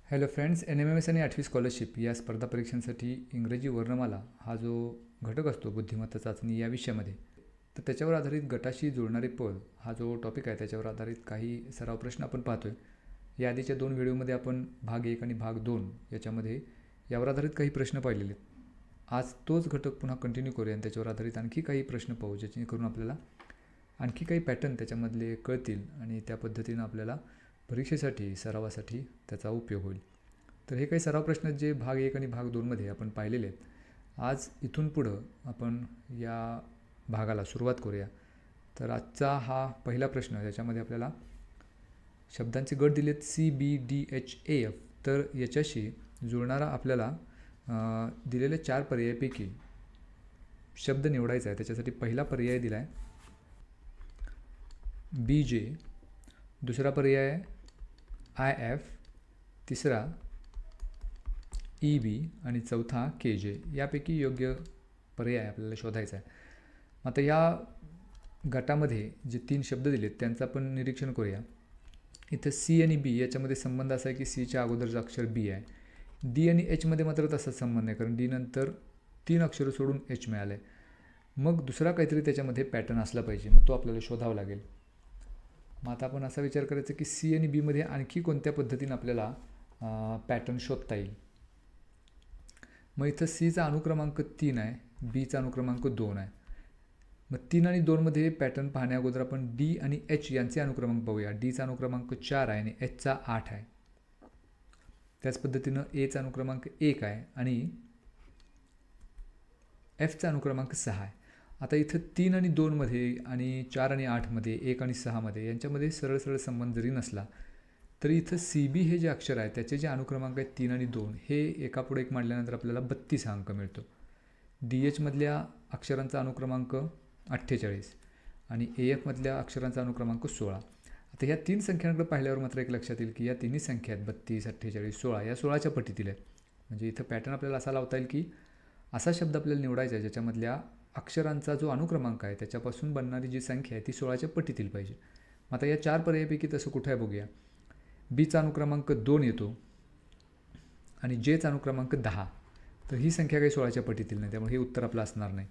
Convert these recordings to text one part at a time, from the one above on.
Hello friends, NMMS आणि 8वी scholarship या स्पर्धा परीक्षांसाठी इंग्रजी वर्णमाला हा जो घटक असतो बुद्धिमत्ता चाचणी या विषयामध्ये, तर त्याच्यावर आधारित गटाशी जुळणारे पद हा जो टॉपिक आहे त्याच्यावर आधारित काही सराव प्रश्न आपण पाहतोय. या आधीच्या 2 व्हिडिओमध्ये आपण भाग 1 आणि भाग 2 याच्यामध्ये यावर आधारित काही प्रश्न पाहिलेले आहेत. आज तोच घटक पुन्हा कंटिन्यू करूया आणि त्याच्यावर आधारित आणखी काही प्रश्न पाहू, जेणेकरून आपल्याला आणखी काही पॅटर्न त्याच्यामधले कळतील आणि त्या पद्धतीनं आपल्याला परीक्षेसाठी सरावासाठी त्याचा उपयोग होईल. तर हे काही सराव प्रश्न जे भाग 1 आणि भाग 2मध्ये आपण पाहिलेले आहेत. आज इथून पुढं आपण या भागाला सुरुवात करूया. तर आजचा हा पहिला प्रश्न, याच्यामध्ये आपल्याला शब्दांचे गट दिलेत CBDHAF. तर याच्याशी जुळणारा आपल्याला दिलेल्या 4 पर्यायापैकी शब्द निवडायचा आहे. त्याच्यासाठी पहिला पर्याय दिला आहे BJ, दुसरा पर्याय IF, तिसरा EB आणि चौथा KJ. यापैकी योग्य पर्याय आपल्याला शोधायचा आहे. आता या गटामध्ये जे 3 शब्द दिलेत त्यांचं आपण निरीक्षण करूया. इथं C आणि B याच्यामध्ये संबंध असा आहे की Cच्या अगोदरचं अक्षर B आहे. D आणि Hमध्ये मात्र तसा संबंध नाही, कारण D नंतर 3 अक्षरं सोडून H मिळालं आहे. मग दुसरा काहीतरी त्याच्यामध्ये पॅटर्न असला पाहिजे, मग तो आपल्याला शोधावा लागेल. मग आता आपण असा विचार करायचा की C आणि Bमध्ये आणखी कोणत्या पद्धतीनं आपल्याला पॅटर्न शोधता येईल. मग इथं Cचा अनुक्रमांक 3 आहे, Bचा अनुक्रमांक 2 आहे. मग 3 आणि 2मध्ये पॅटर्न पाहण्या अगोदर आपण D आणि H यांचे अनुक्रमांक पाहूया. Dचा अनुक्रमांक 4 आहे आणि Hचा 8 आहे. त्याच पद्धतीनं Aचा अनुक्रमांक 1 आहे आणि Fचा अनुक्रमांक 6 आहे. आता इथं 3 आणि 2मध्ये आणि 4 आणि 8मध्ये, 1 आणि 6मध्ये यांच्यामध्ये सरळ सरळ संबंध जरी नसला तरी इथं CB हे जे अक्षर आहे त्याचे जे अनुक्रमांक आहेत 3 आणि 2 हे एकापुढे एक मांडल्यानंतर आपल्याला 32 हा अंक मिळतो. DH मधल्या अक्षरांचा अनुक्रमांक 48 आणि AF मधल्या अक्षरांचा अनुक्रमांक 16. आता ह्या 3 संख्यांकडे पाहिल्यावर मात्र एक लक्षात येईल की या तिन्ही संख्या आहेत 32, 48, 16 या 16च्या पटीतील आहेत. म्हणजे इथं पॅटर्न आपल्याला असा लावता येईल की असा शब्द आपल्याला निवडायचा आहे ज्याच्यामधल्या अक्षरांचा जो अनुक्रमांक आहे त्याच्यापासून बनणारी जी संख्या आहे ती 16च्या पटीतील पाहिजे. आता या 4 पर्यायापैकी तसं कुठं आहे बघूया. Bचा अनुक्रमांक 2 येतो आणि Jचा अनुक्रमांक 10. तर ही संख्या काही 16च्या पटीतील नाही, त्यामुळे हे उत्तर आपलं असणार नाही.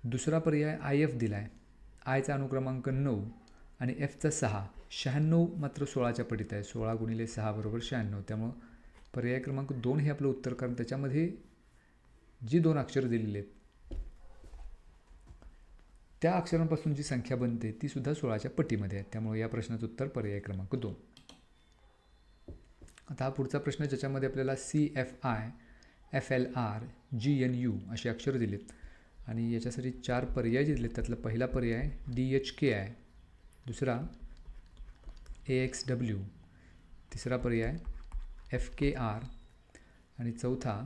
दुसरा पर्याय IF दिला आहे. Iचा अनुक्रमांक 9 आणि Fचा 6. 96 मात्र 16च्या पटीत आहे. 16 गुणिले 6 बरोबर 96. त्यामुळं पर्याय क्रमांक 2 हे आपलं उत्तर, कारण त्याच्यामध्ये जी 2 अक्षरं दिलेली आहेत त्या अक्षरांपासून जी संख्या बनते ती सुद्धा 16च्या पटीमध्ये आहे. त्यामुळे या प्रश्नाचं उत्तर पर्याय क्रमांक 2. आता हा पुढचा प्रश्न ज्याच्यामध्ये आपल्याला CFI, FLR, GNU अशी अक्षरं दिलीत आणि याच्यासाठी 4 पर्याय जे दिलेत त्यातला पहिला पर्याय DHK आहे, दुसरा AXW, तिसरा पर्याय FKR आणि चौथा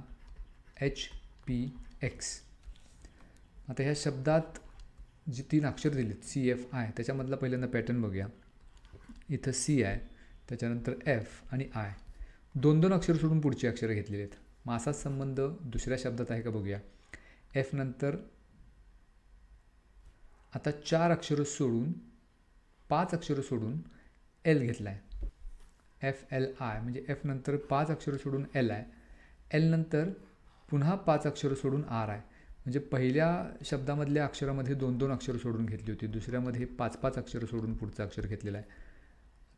HPX. आता ह्या शब्दात जी 3 अक्षर दिलीत CFI त्याच्यामधला पहिल्यांदा पॅटर्न बघूया. इथं C आहे, त्याच्यानंतर F आणि I. 2-2 अक्षर सोडून पुढची अक्षरं घेतलेली आहेत. मग असाच संबंध दुसऱ्या शब्दात आहे का बघूया. F नंतर आता 4 अक्षरं सोडून 5 अक्षरं सोडून L घेतला आहे. FLI म्हणजे F नंतर 5 अक्षरं सोडून L आहे. L नंतर पुन्हा 5 अक्षरं सोडून R आहे. म्हणजे पहिल्या शब्दामधल्या अक्षरामध्ये 2-2 अक्षरं सोडून घेतली होती, दुसऱ्यामध्ये 5-5 अक्षरं सोडून पुढचं अक्षर घेतलेलं आहे.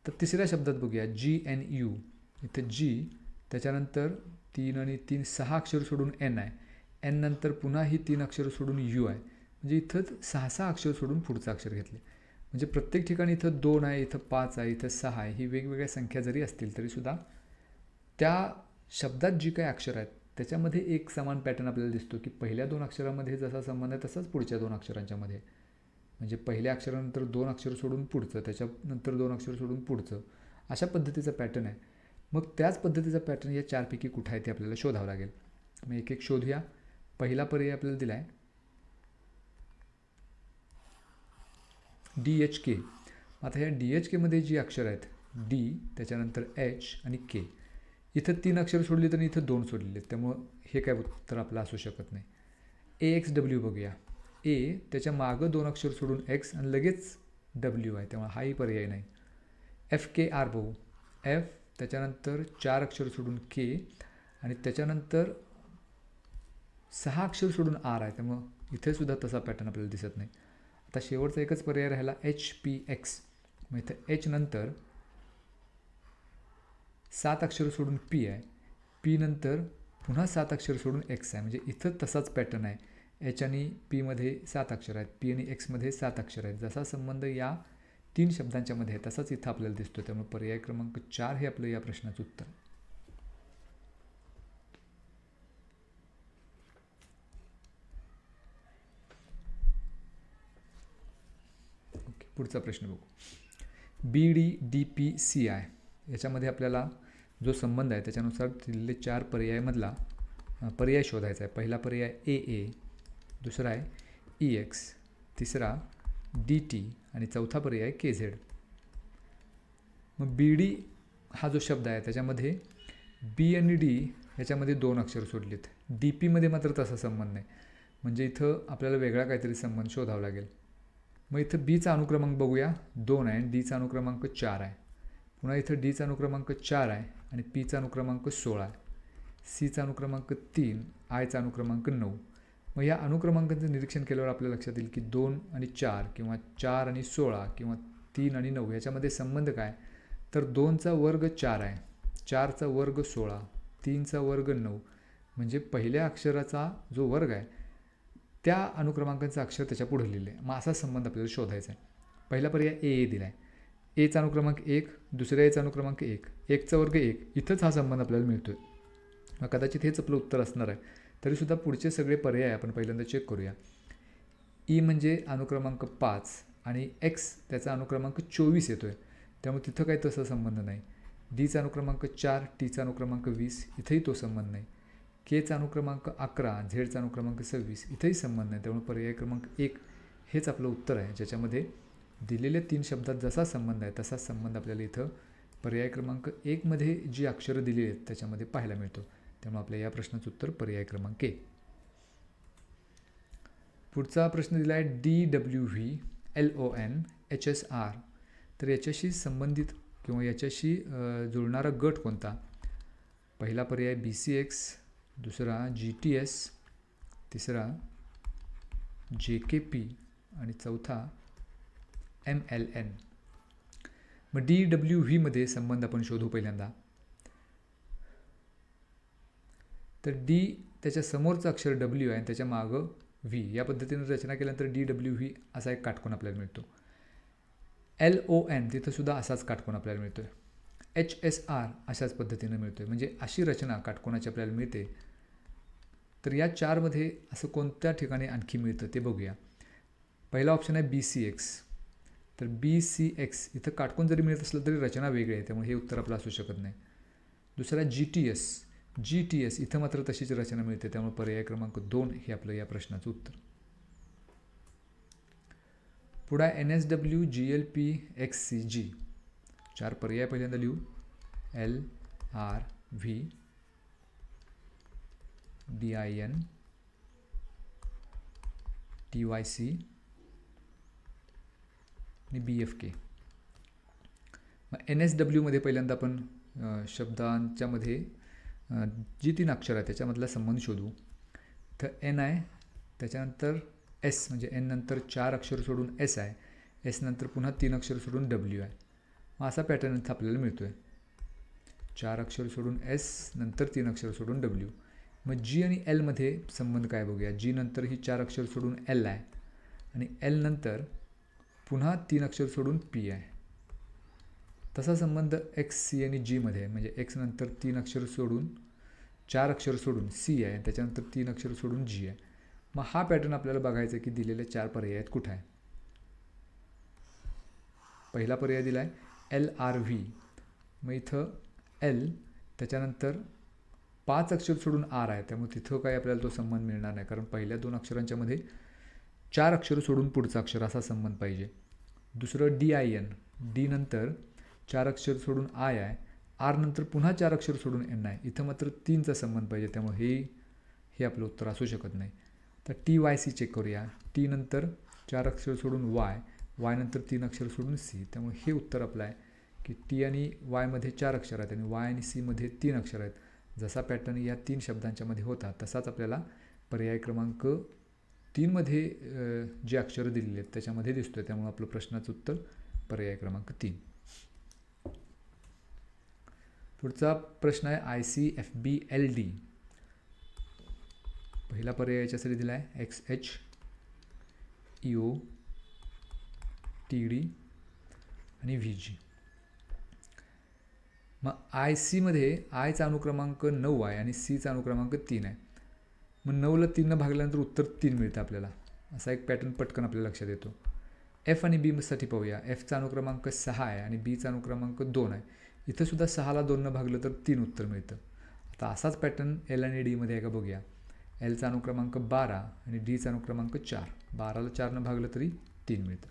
तर तिसऱ्या शब्दात बघूया GNU. इथं G, त्याच्यानंतर 3 आणि 3 6 अक्षर सोडून N आहे. N नंतर पुन्हा ही 3 अक्षर सोडून U आहे. म्हणजे इथंच 6-6 अक्षर सोडून पुढचं अक्षर घेतले. म्हणजे प्रत्येक ठिकाणी इथं 2 आहे, इथं 5 आहे, इथं 6 आहे. ही वेगवेगळ्या संख्या जरी असतील तरीसुद्धा त्या शब्दात जी काही अक्षर आहेत त्याच्यामध्ये एक समान पॅटर्न आपल्याला दिसतो की पहिल्या 2 अक्षरामध्ये जसा संबंध आहे तसाच पुढच्या 2 अक्षरांच्यामध्ये. म्हणजे पहिल्या अक्षरानंतर 2 अक्षर सोडून पुढचं, त्याच्यानंतर 2 अक्षर सोडून पुढचं, अशा पद्धतीचा पॅटर्न आहे. मग त्याच पद्धतीचा पॅटर्न या 4 पैकी कुठं आहे ते आपल्याला शोधावं लागेल. मग एक एक शोधूया. पहिला पर्याय आपल्याला दिला आहे DHK. आता ह्या DHKमध्ये जी अक्षर आहेत D, त्याच्यानंतर H आणि K, इथं 3 अक्षर सोडली तर इथं 2 सोडलेले आहेत, त्यामुळं हे काय उत्तर आपलं असू शकत नाही. AXW बघूया. A त्याच्या मागं 2 अक्षर सोडून X आणि लगेच W आहे, त्यामुळे हाही पर्याय नाही. FKR बघू. F त्याच्यानंतर 4 अक्षर सोडून के आणि त्याच्यानंतर 6 अक्षर सोडून आर आहे. त्यामुळं इथे सुद्धा तसा पॅटर्न आपल्याला दिसत नाही. आता शेवटचा एकच पर्याय राहिला HPX. मग इथं एच नंतर 7 अक्षर सोडून पी आहे, पी नंतर पुन्हा 7 अक्षर सोडून एक्स आहे. म्हणजे इथं तसाच पॅटर्न आहे. एच आणि पीमध्ये 7 अक्षर आहेत, पी आणि एक्समध्ये 7 अक्षर आहेत. जसा संबंध या 3 शब्दांच्या मध्ये आहे तसाच इथं आपल्याला दिसतो. त्यामुळे पर्याय क्रमांक 4 हे आपलं या प्रश्नाचं उत्तर. ओके, पुढचा प्रश्न बघू. BDDPCI याच्यामध्ये आपल्याला जो संबंध आहे त्याच्यानुसार दिलेले 4 पर्यायामधला पर्याय शोधायचा आहे. पहिला पर्याय AA, दुसरा आहे EX, तिसरा DT आणि चौथा पर्याय KZ. मग BD हा जो शब्द आहे त्याच्यामध्ये B आणि D याच्यामध्ये 2 अक्षर सोडलीत. DPमध्ये मात्र तसा संबंध नाही. म्हणजे इथं आपल्याला वेगळा काहीतरी संबंध शोधावा लागेल. मग इथं Bचा अनुक्रमांक बघूया 2 आहे आणि Dचा अनुक्रमांक 4 आहे. पुन्हा इथं Dचा अनुक्रमांक 4 आहे आणि Pचा अनुक्रमांक 16 आहे. Cचा अनुक्रमांक 3, Iचा अनुक्रमांक 9. मग या अनुक्रमांकांचं निरीक्षण केल्यावर आपल्या लक्षात येईल की 2 आणि 4 किंवा 4 आणि 16 किंवा 3 आणि 9 याच्यामध्ये संबंध काय, तर 2चा वर्ग 4 आहे, 4चा वर्ग 16, 3चा वर्ग 9. म्हणजे पहिल्या अक्षराचा जो वर्ग आहे त्या अनुक्रमांकांचं अक्षर त्याच्या पुढे लिहिलं आहे. मग असा संबंध आपल्याला शोधायचा आहे. पहिला पर्याय AA दिला आहे. एचा अनुक्रमांक 1, दुसऱ्या एचा अनुक्रमांक 1, 1चा वर्ग 1. इथंच हा संबंध आपल्याला मिळतो आहे. मग कदाचित हेच आपलं उत्तर असणार आहे. तरीसुद्धा पुढचे सगळे पर्याय आपण पहिल्यांदा चेक करूया. E म्हणजे अनुक्रमांक 5 आणि X त्याचा अनुक्रमांक 24 येतो आहे. त्यामुळे तिथं काही तसा संबंध नाही. Dचा अनुक्रमांक 4, Tचा अनुक्रमांक 20, इथंही तो संबंध नाही. Kचा अनुक्रमांक 11, Zचा अनुक्रमांक 26, इथंही संबंध नाही. त्यामुळे पर्याय क्रमांक 1 हेच आपलं उत्तर आहे, ज्याच्यामध्ये दिलेल्या 3 शब्दात जसा संबंध आहे तसाच संबंध आपल्याला इथं पर्याय क्रमांक 1 मध्ये जी अक्षरं दिलेली आहेत त्याच्यामध्ये पाहायला मिळतो. त्यामुळे आपल्या या प्रश्नाचं उत्तर पर्याय क्रमांक 1. पुढचा प्रश्न दिला आहे DWVLONHSR. तर याच्याशी संबंधित किंवा याच्याशी जुळणारा गट कोणता? पहिला पर्याय BCX, दुसरा GTS, तिसरा JKP आणि चौथा MLN. मग DWVमध्ये संबंध आपण शोधू पहिल्यांदा. तर D त्याच्या समोरचं अक्षर W आहे आणि त्याच्या मागं V. या पद्धतीने रचना केल्यानंतर DWV असा एक काटकोन आपल्याला मिळतो. LON तिथंसुद्धा असाच काटकोन आपल्याला मिळतो आहे. HSR अशाच पद्धतीनं मिळतो आहे. म्हणजे अशी रचना काटकोनाची आपल्याला मिळते. तर या 4मध्ये असं कोणत्या ठिकाणी आणखी मिळतं ते बघूया. पहिला ऑप्शन आहे BCX. तर BCX इथं काटकोन जरी मिळत असलं तरी रचना वेगळी आहे, त्यामुळे हे उत्तर आपलं असू शकत नाही. दुसरा GTS इथं मात्र तशीच रचना मिळते, त्यामुळे पर्याय क्रमांक 2 हे आपलं या प्रश्नाचं उत्तर. पुढे NSW GLP XCG. 4 पर्याय पहिल्यांदा लिहू. LRV DIN TYC आणि BFK. मग NSW मध्ये पहिल्यांदा आपण शब्दांच्या मध्ये जी 3 अक्षर आहे त्याच्यामधला संबंध शोधू. तर N आहे, त्याच्यानंतर S म्हणजे N नंतर 4 अक्षर सोडून S आहे, S नंतर पुन्हा 3 अक्षर सोडून W आहे. मग असा पॅटर्न इथं आपल्याला मिळतो आहे. 4 अक्षर सोडून S नंतर 3 अक्षर सोडून W. मग G आणि L मध्ये संबंध काय बघूया. G नंतर ही 4 अक्षर सोडून L आहे आणि L नंतर पुन्हा 3 अक्षर सोडून P आहे. तसा संबंध X, C आणि G मध्ये आहे. म्हणजे X नंतर 3 अक्षर सोडून 4 अक्षर सोडून C आहे, त्याच्यानंतर 3 अक्षर सोडून G आहे. मग हा पॅटर्न आपल्याला बघायचा आहे की दिलेले 4 पर्याय आहेत कुठे आहे. पहिला पर्याय दिला आहे LRV. मग इथं L त्याच्यानंतर 5 अक्षर सोडून R आहे, त्यामुळे तिथं काही आपल्याला तो संबंध मिळणार नाही, कारण पहिल्या 2 अक्षरांच्या मध्ये 4 अक्षर सोडून पुढचा अक्षर असा संबंध पाहिजे. दुसरं DIN, D नंतर 4 अक्षर सोडून I आहे, R नंतर पुन्हा 4 अक्षर सोडून N आहे. इथं मात्र 3चा संबंध पाहिजे, त्यामुळे हे आपलं उत्तर असू शकत नाही. तर TYC चेक करूया. T नंतर 4 अक्षर सोडून Y, Y नंतर 3 अक्षर सोडून C, त्यामुळे हे उत्तर आपलं आहे की टी आणि वायमध्ये 4 अक्षर आहेत आणि वाय आणि सीमध्ये 3 अक्षर आहेत. जसा पॅटर्न या 3 शब्दांच्या मध्ये होता तसाच आपल्याला पर्याय क्रमांक 3मध्ये जे अक्षरं दिलेली आहेत त्याच्यामध्ये दिसतोय. त्यामुळे आपलं प्रश्नाचं उत्तर पर्याय क्रमांक 3. पुढचा प्रश्न आहे ICFBLD. पहिला पर्याय याच्यासाठी दिला आहे XH EO TD आणि VG. मग ICमध्ये आयचा अनुक्रमांक 9 आहे आणि सीचा अनुक्रमांक 3 आहे. मग 9ला 3 भागल्यानंतर उत्तर 3 मिळतं आपल्याला. असा एक पॅटर्न पटकन आपल्याला लक्षात येतो. F आणि Bसाठी पाहूया. Fचा अनुक्रमांक 6 आहे आणि Bचा अनुक्रमांक 2 आहे. इथं सुद्धा 6ला 2 भागलं तर 3 उत्तर मिळतं. आता असाच पॅटर्न L आणि Dमध्ये आहे का बघूया. Lचा अनुक्रमांक 12 आणि Dचा अनुक्रमांक 4. 12ला 4 भागलं तरी 3 मिळतं.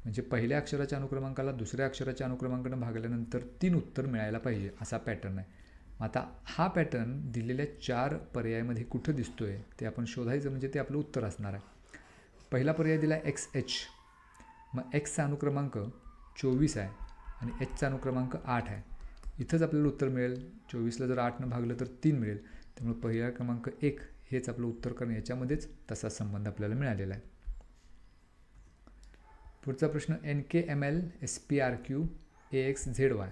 म्हणजे पहिल्या अक्षराच्या अनुक्रमांकाला दुसऱ्या अक्षराच्या अनुक्रमांकानं भागल्यानंतर 3 उत्तर मिळायला पाहिजे असा पॅटर्न आहे. आता हा पॅटर्न दिलेल्या 4 पर्यायामध्ये कुठं दिसतोय ते आपण शोधायचं, म्हणजे ते आपलं उत्तर असणार आहे. पहिला पर्याय दिला आहे XH. मग Xचा अनुक्रमांक 24 आहे आणि Hचा अनुक्रमांक 8 आहे. इथंच आपल्याला उत्तर मिळेल. 24ला जर 8नं भागलं तर 3 मिळेल. त्यामुळे पर्याय क्रमांक 1 हेच आपलं उत्तर, कारण याच्यामध्येच तसा संबंध आपल्याला मिळालेला आहे. पुढचा प्रश्न NKML SPRQ AXZY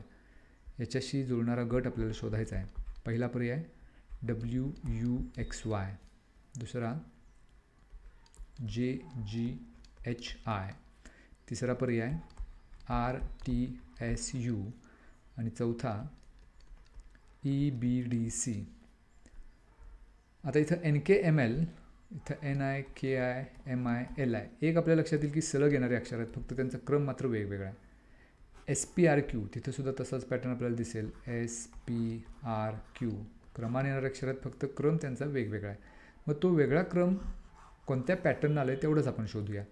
याच्याशी जुळणारा गट आपल्याला शोधायचा आहे. पहिला पर्याय WUXY, दुसरा JGHI, तिसरा पर्याय RTSU आणि चौथा EBDC. आता इथं NKML, इथं NIKIMILI एक आपल्या लक्षात येईल की सलग येणारे अक्षर आहेत, फक्त त्यांचा क्रम मात्र वेगवेगळा आहे. SPRQ तिथं सुद्धा तसाच पॅटर्न आपल्याला दिसेल. SPRQ क्रमाने येणारे अक्षर आहेत, फक्त क्रम त्यांचा वेगवेगळा आहे. मग तो वेगळा क्रम कोणत्या पॅटर्न आला आहे तेवढंच आपण शोधूया.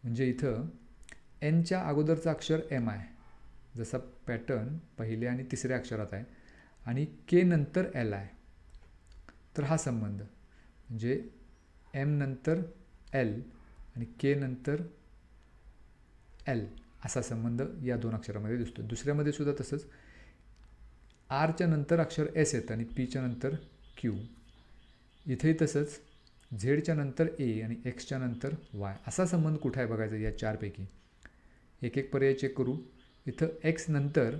म्हणजे इथं Nच्या अगोदरचा अक्षर M आहे, जसा पॅटर्न पहिल्या आणि तिसऱ्या अक्षरात आहे, आणि K नंतर L आहे. तर हा संबंध म्हणजे M नंतर L आणि K नंतर L असा संबंध या 2 अक्षरामध्ये दिसतो. दुसऱ्यामध्ये सुद्धा तसंच Rच्या नंतर अक्षर S येतं आणि Pच्या नंतर Q. इथेही तसंच झेडच्या नंतर A आणि Xच्या नंतर Y असा संबंध कुठं आहे बघायचा या 4 पैकी. एक एक पर्याय चेक करू. इथं X नंतर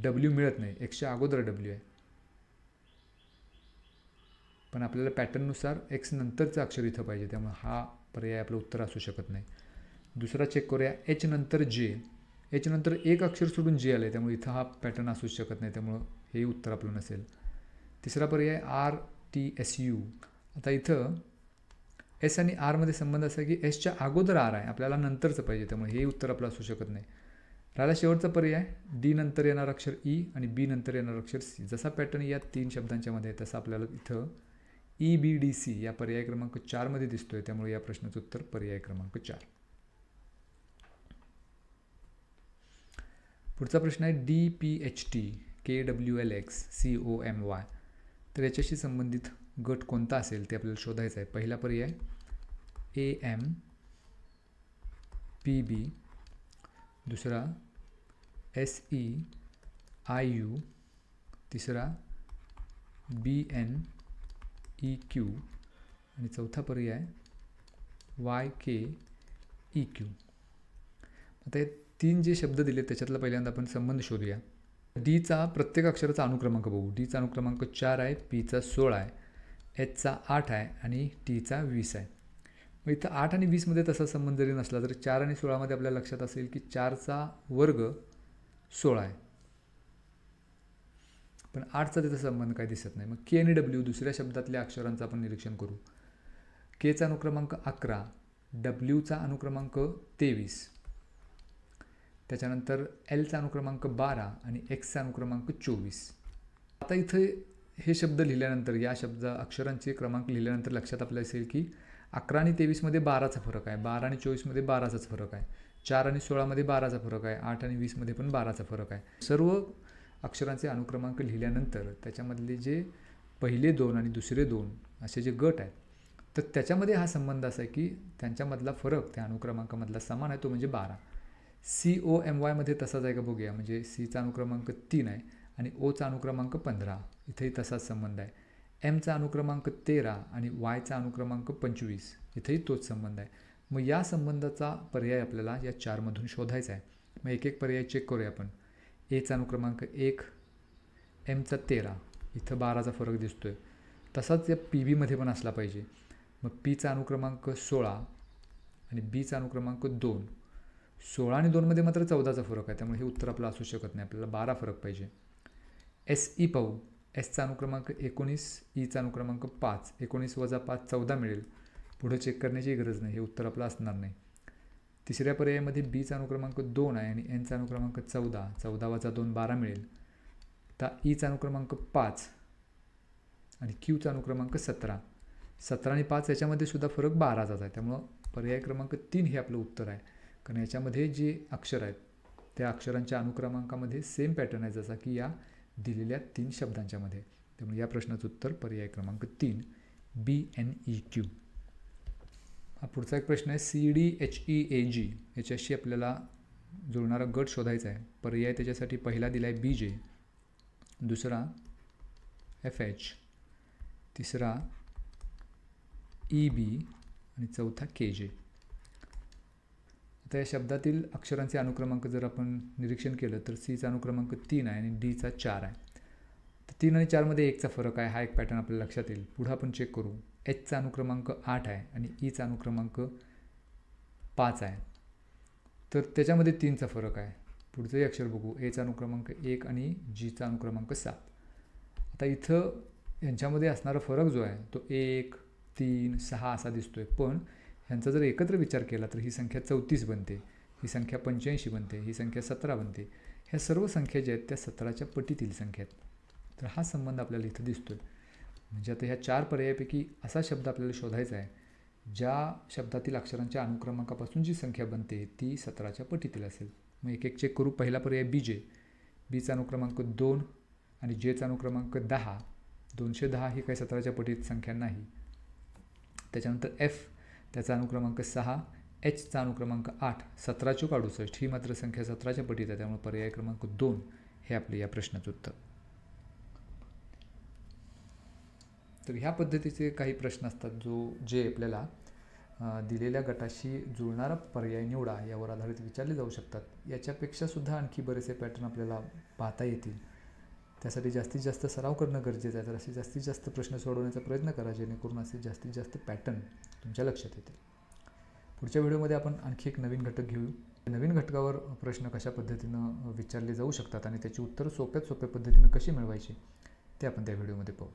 W मिळत नाही, Xच्या अगोदर W आहे, पण आपल्याला पॅटर्ननुसार X नंतरचं अक्षर इथं पाहिजे, त्यामुळे हा पर्याय आपलं उत्तर असू शकत नाही. दुसरा चेक करूया. H नंतर J, H नंतर एक अक्षर सोडून J आलं आहे, त्यामुळे इथं हा पॅटर्न असूच शकत नाही, त्यामुळं हे उत्तर आपलं नसेल. तिसरा पर्याय RTSU. आता इथं S आणि R मध्ये संबंध असा की Sच्या अगोदर R आहे, आपल्याला नंतरचं पाहिजे, त्यामुळे हे उत्तर आपलं असू शकत नाही. राहिला शेवटचा पर्याय D नंतर येणार अक्षर E आणि B नंतर येणार अक्षर C. जसा पॅटर्न या 3 शब्दांच्या मध्ये तसा आपल्याला इथं EBDC या पर्याय क्रमांक 4 मध्ये दिसतोय, त्यामुळे या प्रश्नाचं उत्तर पर्याय क्रमांक 4. पुढचा प्रश्न आहे DPHT KWLX COMY. तर याच्याशी संबंधित गट कोणता असेल ते आपल्याला शोधायचं आहे. पहिला पर्याय AMPB, दुसरा SEIU, तिसरा BNEQ आणि चौथा पर्याय YKEQ. आता हे 3 जे शब्द दिले त्याच्यातला पहिल्यांदा आपण संबंध शोधूया. Dचा प्रत्येक अक्षराचा अनुक्रमांक बघू. Dचा अनुक्रमांक 4 आहे, Pचा 16 आहे, Hचा 8 आहे आणि Tचा 20 आहे. मग इथं 8 आणि 20 मध्ये तसा संबंध जरी नसला तरी 4 आणि 16 मध्ये आपल्याला लक्षात असेल की 4चा वर्ग 16 आहे, पण 8चा त्याचा संबंध काही दिसत नाही. मग K आणि W दुसऱ्या शब्दातल्या अक्षरांचं आपण निरीक्षण करू. Kचा अनुक्रमांक 11, Wचा अनुक्रमांक 23, त्याच्यानंतर Lचा अनुक्रमांक 12 आणि Xचा अनुक्रमांक 24. आता इथे हे शब्द लिहिल्यानंतर या अक्षरांचे क्रमांक लिहिल्यानंतर लक्षात आपल्याला असेल की 11 आणि 23 मध्ये 12चा फरक आहे, 12 आणि 24 मध्ये 12चाच फरक आहे, 4 आणि 16 मध्ये 12चा फरक आहे, 8 आणि 20 मध्ये पण 12चा फरक आहे. सर्व अक्षरांचे अनुक्रमांक लिहिल्यानंतर त्याच्यामधले जे पहिले 2 आणि दुसरे 2 असे जे गट आहेत, तर त्याच्यामध्ये हा संबंध असा आहे की त्यांच्यामधला फरक त्या अनुक्रमांकामधला समान आहे, तो म्हणजे 12. COMY मध्ये तसाच आहे का बघूया. म्हणजे Cचा अनुक्रमांक 3 आहे आणि Oचा अनुक्रमांक 15, इथेही तसाच संबंध आहे. Mचा अनुक्रमांक 13 आणि Yचा अनुक्रमांक 25, इथेही तोच संबंध आहे. मग या संबंधाचा पर्याय आपल्याला या 4मधून शोधायचा आहे. मग एक एक पर्याय चेक करूया आपण. Aचा अनुक्रमांक 1, Mचा 13, इथं 12चा फरक दिसतोय. तसाच या PBमध्ये पण असला पाहिजे. मग Pचा अनुक्रमांक 16 आणि Bचा अनुक्रमांक 2. 16 आणि 2मध्ये मात्र 14चा फरक आहे, त्यामुळे हे उत्तर आपलं असू शकत नाही. आपल्याला 12 फरक पाहिजे. SE पाहू. Sचा अनुक्रमांक 19, Eचा अनुक्रमांक 5. 19 वजा 5 14 मिळेल. पुढं चेक करण्याची गरज नाही, हे उत्तर आपलं असणार नाही. तिसऱ्या पर्यायामध्ये Bचा अनुक्रमांक 2 आहे आणि Nचा अनुक्रमांक 14. 14 वजा 2 12 मिळेल. आता Eचा अनुक्रमांक 5 आणि Qचा अनुक्रमांक 17. 17 आणि 5 याच्यामध्ये सुद्धा फरक 12चाच आहे, त्यामुळं पर्याय क्रमांक 3 हे आपलं उत्तर आहे. कारण याच्यामध्ये जे अक्षर आहेत त्या अक्षरांच्या अनुक्रमांकामध्ये सेम पॅटर्न आहे जसा की या दिलेल्या 3 शब्दांच्यामध्ये. त्यामुळे या प्रश्नाचं उत्तर पर्याय क्रमांक 3 BNEQ. हा पुढचा एक प्रश्न आहे. CDHEAG याच्याशी आपल्याला जुळणारा गट शोधायचा आहे. पर्याय त्याच्यासाठी पहिला दिला आहे BJ, दुसरा FH, तिसरा EB आणि चौथा KJ. आता या शब्दातील अक्षरांचे अनुक्रमांक जर आपण निरीक्षण केलं तर Cचा अनुक्रमांक 3 आहे आणि Dचा 4 आहे. तर 3 आणि 4मध्ये 1चा फरक आहे, हा एक पॅटर्न आपल्याला लक्षात येईल. पुढं आपण चेक करू. Hचा अनुक्रमांक 8 आहे आणि Eचा अनुक्रमांक 5 आहे, तर त्याच्यामध्ये 3चा फरक आहे. पुढचंही अक्षर बघू. Aचा अनुक्रमांक 1 आणि Gचा अनुक्रमांक 7. आता इथं यांच्यामध्ये असणारा फरक जो आहे तो 1, 3, 6 असा दिसतोय, पण ह्यांचा जर एकत्र विचार केला तर ही संख्या 34 बनते, ही संख्या 85 बनते, ही संख्या 17 बनते. ह्या सर्व संख्या ज्या आहेत त्या 17च्या पटीतील संख्या आहेत. तर हा संबंध आपल्याला इथं दिसतोय. म्हणजे आता ह्या 4 पर्यायापैकी असा शब्द आपल्याला शोधायचा आहे ज्या शब्दातील अक्षरांच्या अनुक्रमांकापासून जी संख्या बनते ती 17च्या पटीतील असेल. मग एक एक चेक करू. पहिला पर्याय BJ. Bचा अनुक्रमांक 2 आणि Jचा अनुक्रमांक 10. 210 ही काही 17च्या पटीत संख्या नाही. त्याच्यानंतर F, त्याचा अनुक्रमांक 6, Hचा अनुक्रमांक 8. 17 चूक 68 ही मात्र संख्या 17च्या पटीत आहे, त्यामुळे पर्याय क्रमांक 2 हे आपले या प्रश्नाचं उत्तर. तर ह्या पद्धतीचे काही प्रश्न असतात जे आपल्याला दिलेल्या गटाशी जुळणारा पर्याय निवडा यावर आधारित विचारले जाऊ शकतात. याच्यापेक्षा सुद्धा आणखी बरेचसे पॅटर्न आपल्याला पाहता येतील. त्यासाठी जास्तीत जास्त सराव करणं गरजेचं आहे. तर असे जास्तीत जास्त प्रश्न सोडवण्याचा प्रयत्न करा जेणेकरून असे जास्तीत जास्त पॅटर्न तुमच्या लक्षात येतील. पुढच्या व्हिडिओमध्ये आपण आणखी एक नवीन घटक घेऊ. नवीन घटकावर प्रश्न कशा पद्धतीनं विचारले जाऊ शकतात आणि त्याची उत्तरं सोप्या पद्धतीनं कशी मिळवायची ते आपण त्या व्हिडिओमध्ये पाहू.